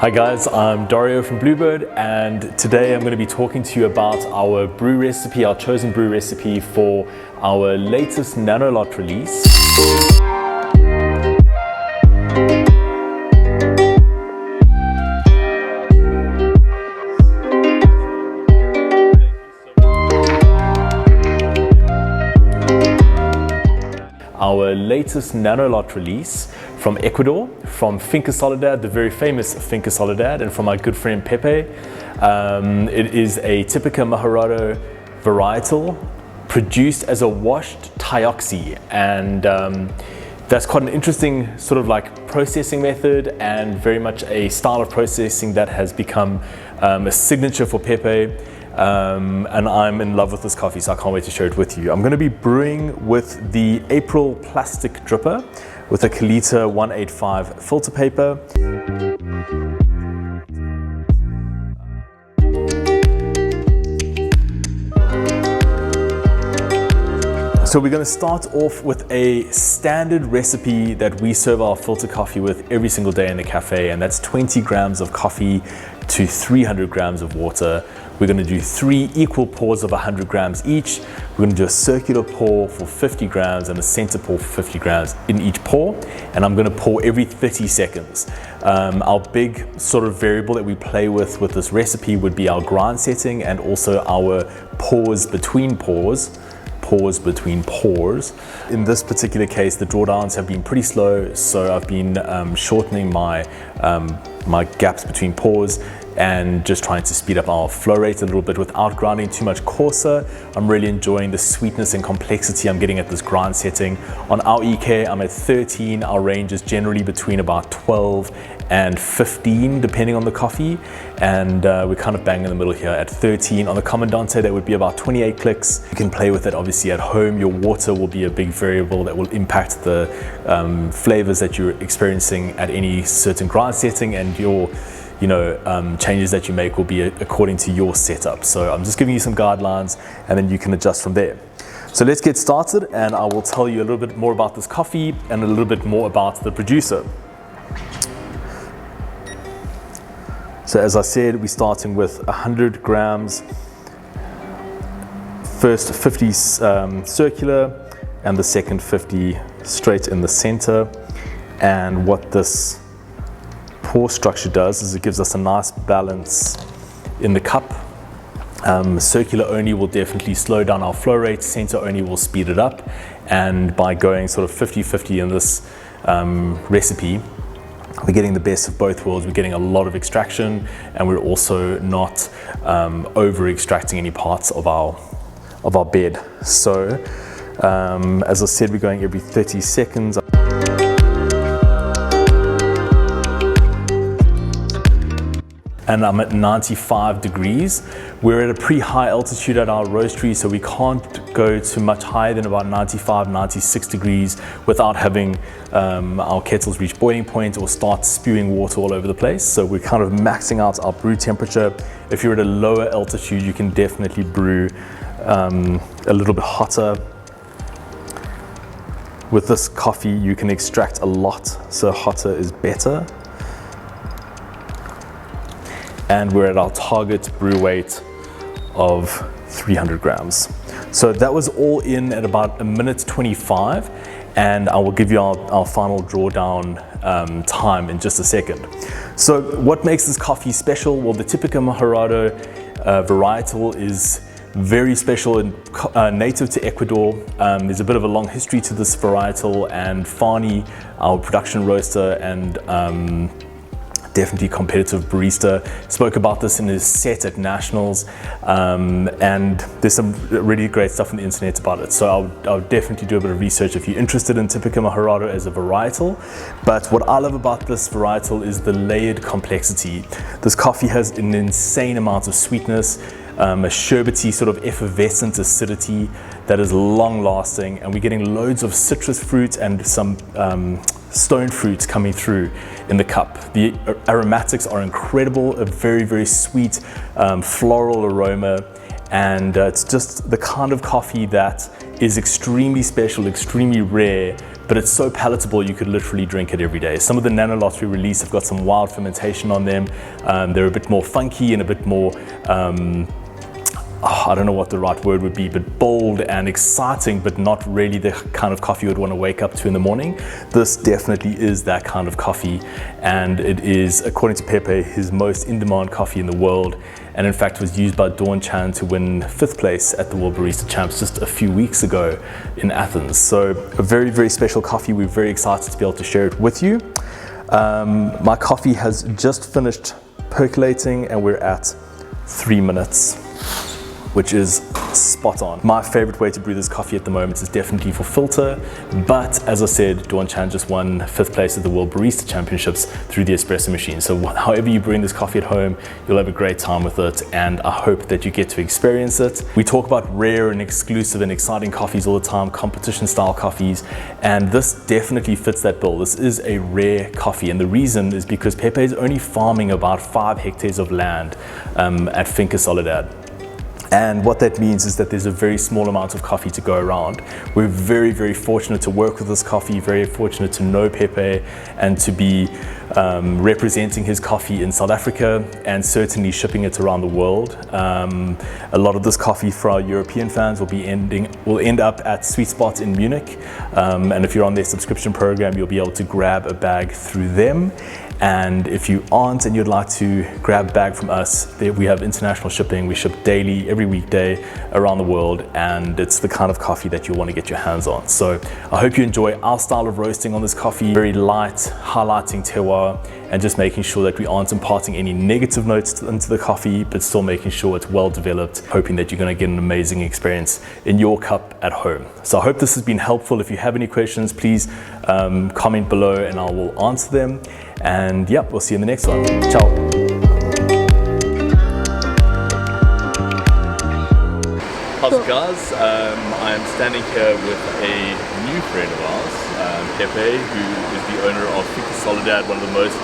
Hi guys, I'm Dario from Bluebird, and today I'm going to be talking to you about our brew recipe, our chosen brew recipe for our latest nano lot release. Our latest nano lot release from Ecuador, from Finca Soledad, the very famous Finca Soledad, and from my good friend Pepe. It is a Typica Mejorado varietal produced as a washed Tyoxi, and that's quite an interesting sort of like processing method, and very much a style of processing that has become a signature for Pepe. And I'm in love with this coffee, so I can't wait to share it with you. I'm going to be brewing with the April plastic dripper with a Kalita 185 filter paper. So we're going to start off with a standard recipe that we serve our filter coffee with every single day in the cafe, and that's 20 grams of coffee to 300 grams of water. We're going to do 3 equal pours of 100 grams each. We're going to do a circular pour for 50 grams and a center pour for 50 grams in each pour, and I'm going to pour every 30 seconds. Our big sort of variable that we play with this recipe would be our grind setting, and also our pause between pours. In this particular case, the drawdowns have been pretty slow, so I've been shortening my gaps between pours and just trying to speed up our flow rate a little bit without grinding too much coarser. I'm really enjoying the sweetness and complexity I'm getting at this grind setting. On our EK, I'm at 13. Our range is generally between about 12 and 15, depending on the coffee. And we're kind of bang in the middle here at 13. On the Comandante, that would be about 28 clicks. You can play with it obviously at home. Your water will be a big variable that will impact the flavors that you're experiencing at any certain grind setting, and your changes that you make will be according to your setup. So I'm just giving you some guidelines, and then you can adjust from there. So let's get started, and I will tell you a little bit more about this coffee and a little bit more about the producer. So as I said, we're starting with 100 grams, first 50 circular, and the second 50 straight in the center. And what this pour structure does is it gives us a nice balance in the cup. Circular only will definitely slow down our flow rate, center only will speed it up, and by going sort of 50-50 in this recipe, we're getting the best of both worlds. We're getting a lot of extraction, and we're also not over extracting any parts of our bed. So as I said, we're going every 30 seconds. And I'm at 95 degrees. We're at a pretty high altitude at our roastery, so we can't go to much higher than about 95, 96 degrees without having our kettles reach boiling point or start spewing water all over the place. So we're kind of maxing out our brew temperature. If you're at a lower altitude, you can definitely brew a little bit hotter. With this coffee, you can extract a lot, so hotter is better. And we're at our target brew weight of 300 grams. So that was all in at about 1:25, and I will give you our final drawdown time in just a second. So what makes this coffee special? Well, the Typica Mejorado varietal is very special and native to Ecuador. There's a bit of a long history to this varietal, and Fani, our production roaster and definitely competitive barista, spoke about this in his set at Nationals, and there's some really great stuff on the internet about it. So I'll definitely do a bit of research if you're interested in Typica Mejorado as a varietal. But what I love about this varietal is the layered complexity. This coffee has an insane amount of sweetness, a sherbety sort of effervescent acidity that is long lasting, and we're getting loads of citrus fruit and some stone fruits coming through in the cup. The aromatics are incredible, a very, very sweet floral aroma, and it's just the kind of coffee that is extremely special, extremely rare, but it's so palatable you could literally drink it every day. Some of the nanolots we release have got some wild fermentation on them. They're a bit more funky and a bit more I don't know what the right word would be, but bold and exciting, but not really the kind of coffee you would want to wake up to in the morning. This definitely is that kind of coffee, and it is, according to Pepe, his most in-demand coffee in the world, and in fact was used by Dawn Chan to win 5th place at the World Barista Champs just a few weeks ago in Athens. So a very, very special coffee. We're very excited to be able to share it with you. My coffee has just finished percolating and we're at 3 minutes, which is spot on. My favorite way to brew this coffee at the moment is definitely for filter, but as I said, Dawn Chan just won 5th place at the World Barista Championships through the espresso machine. So however you brewing this coffee at home, you'll have a great time with it, and I hope that you get to experience it. We talk about rare and exclusive and exciting coffees all the time, competition style coffees, and this definitely fits that bill. This is a rare coffee, and the reason is because Pepe is only farming about 5 hectares of land at Finca Soledad. And what that means is that there's a very small amount of coffee to go around. We're very, very fortunate to work with this coffee, very fortunate to know Pepe and to be representing his coffee in South Africa and certainly shipping it around the world. A lot of this coffee for our European fans will end up at Sweet Spot in Munich. And if you're on their subscription program, you'll be able to grab a bag through them. And if you aren't and you'd like to grab a bag from us, we have international shipping. We ship daily, every weekday around the world, and it's the kind of coffee that you want to get your hands on. So I hope you enjoy our style of roasting on this coffee, very light, highlighting terroir, and just making sure that we aren't imparting any negative notes into the coffee, but still making sure it's well developed, hoping that you're going to get an amazing experience in your cup at home. So I hope this has been helpful. If you have any questions, please comment below and I will answer them. And yeah, we'll see you in the next one. Ciao. How's it, guys? I'm standing here with a new friend of ours, Pepe, who is the owner of Finca Soledad, one of the most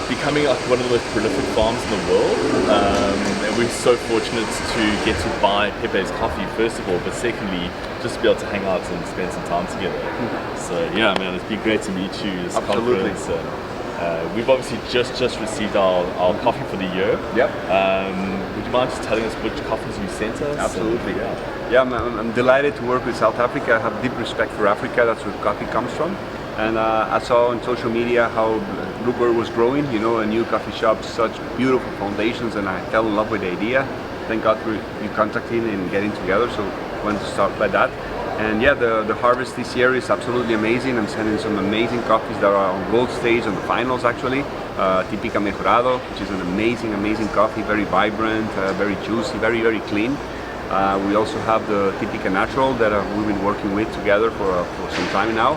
becoming one of the most prolific farms in the world. And we're so fortunate to get to buy Pepe's coffee, first of all, but secondly, just to be able to hang out and spend some time together. So yeah, man, it's been great to meet you. This Absolutely. conference. We've obviously just received our coffee for the year. Yep. Would you mind just telling us which coffees you sent us? Absolutely. Yeah, I'm delighted to work with South Africa. I have deep respect for Africa. That's where coffee comes from. And I saw on social media how Bluebird was growing, you know, a new coffee shop, such beautiful foundations, and I fell in love with the idea. Thank God for you contacting and getting together, so I wanted to start by that. And yeah, the harvest this year is absolutely amazing. I'm sending some amazing coffees that are on gold stage on the finals actually. Typica Mejorado, which is an amazing coffee, very vibrant, very juicy, very clean. We also have the Typica Natural that we've been working with together for some time now.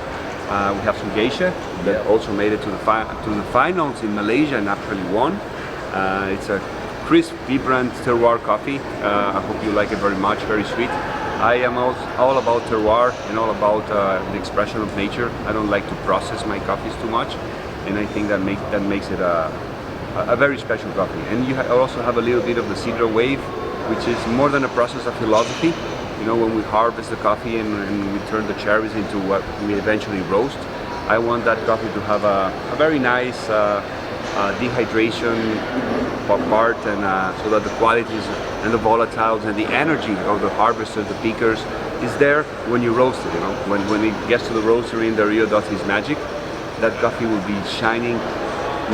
We have some geisha that also made it to the finals in Malaysia and actually won. It's a crisp, vibrant terroir coffee. I hope you like it very much, very sweet. I am all about terroir and all about the expression of nature. I don't like to process my coffees too much, and I think that makes it a very special coffee. And you also have a little bit of the cedar wave, which is more than a process of philosophy. You know, when we harvest the coffee and we turn the cherries into what we eventually roast, I want that coffee to have a very nice dehydration part, and so that the qualities and the volatiles and the energy of the harvesters, the pickers, is there when you roast it. You know, when it gets to the roastery and the Rio does his magic, that coffee will be shining,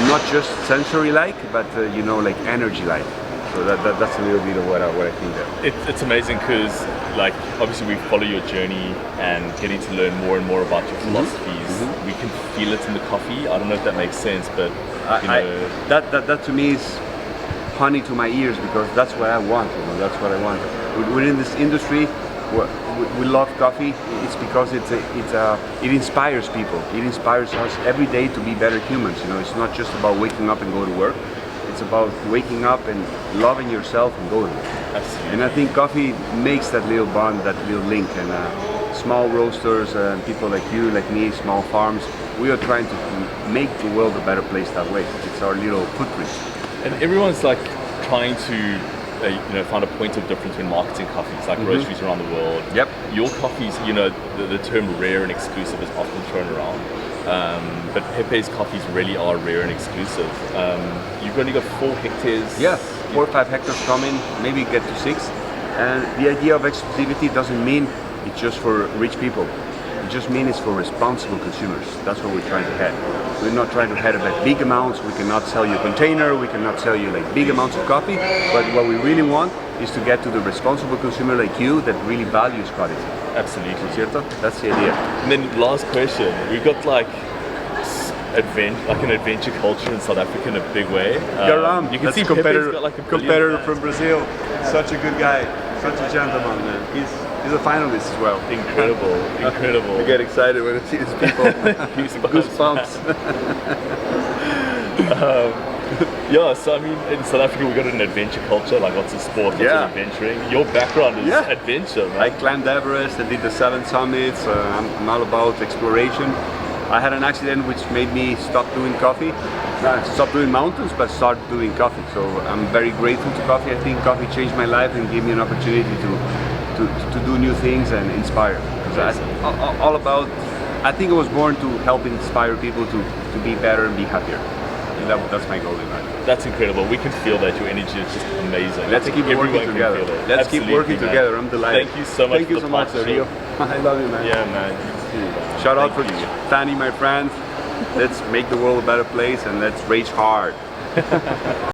not just sensory-like, but you know, like energy-like. So that's a little bit of what I think there. It's amazing because, like, obviously we follow your journey and getting to learn more and more about your philosophies. We can feel it in the coffee. I don't know if that makes sense, but you know, that to me is honey to my ears, because that's what I want. You know, that's what I want. We're in this industry. We love coffee. It's because it inspires people. It inspires us every day to be better humans. You know, it's not just about waking up and go to work. It's about waking up and loving yourself and going. Absolutely. And I think coffee makes that little bond, that little link. And small roasters and people like you, like me, small farms, we are trying to make the world a better place that way. It's our little footprint. And everyone's like trying to found a point of difference when marketing coffees, like roasteries around the world. Yep. Your coffees, the term rare and exclusive is often thrown around. But Pepe's coffees really are rare and exclusive. You've only got 4 hectares. Yes, 4 or 5 hectares coming, maybe get to 6. And the idea of exclusivity doesn't mean it's just for rich people. It just means it's for responsible consumers. That's what we're trying to head. We're not trying to head about big amounts. We cannot sell you a container. We cannot sell you like big amounts of coffee. But what we really want is to get to the responsible consumer like you that really values quality. Absolutely. ¿Cierto? That's the idea. And then last question, we've got like an adventure culture in South Africa in a big way. You can see Pepe's got like a competitor from Brazil. Such a good guy, such a gentleman, man. He's a finalist as well. Incredible, incredible. I get excited when I see these people. Goosebumps. Yeah, so I mean, in South Africa we've got an adventure culture, like lots of sport, lots of adventuring. Your background is adventure, man. I climbed Everest, I did the 7 summits, I'm all about exploration. I had an accident which made me stop doing coffee. Stop doing mountains, but start doing coffee. So I'm very grateful to coffee. I think coffee changed my life and gave me an opportunity to do new things and inspire. Because I think I was born to help inspire people to be better and be happier. And that's my goal in life. That's incredible. We can feel that. Your energy is just amazing. Let's keep working together. Let's keep working together. I'm delighted. Thank you so much. Thank you so much, Rio. I love you, man. Yeah, man. Shout out for Fanny, my friend. Let's make the world a better place and let's rage hard.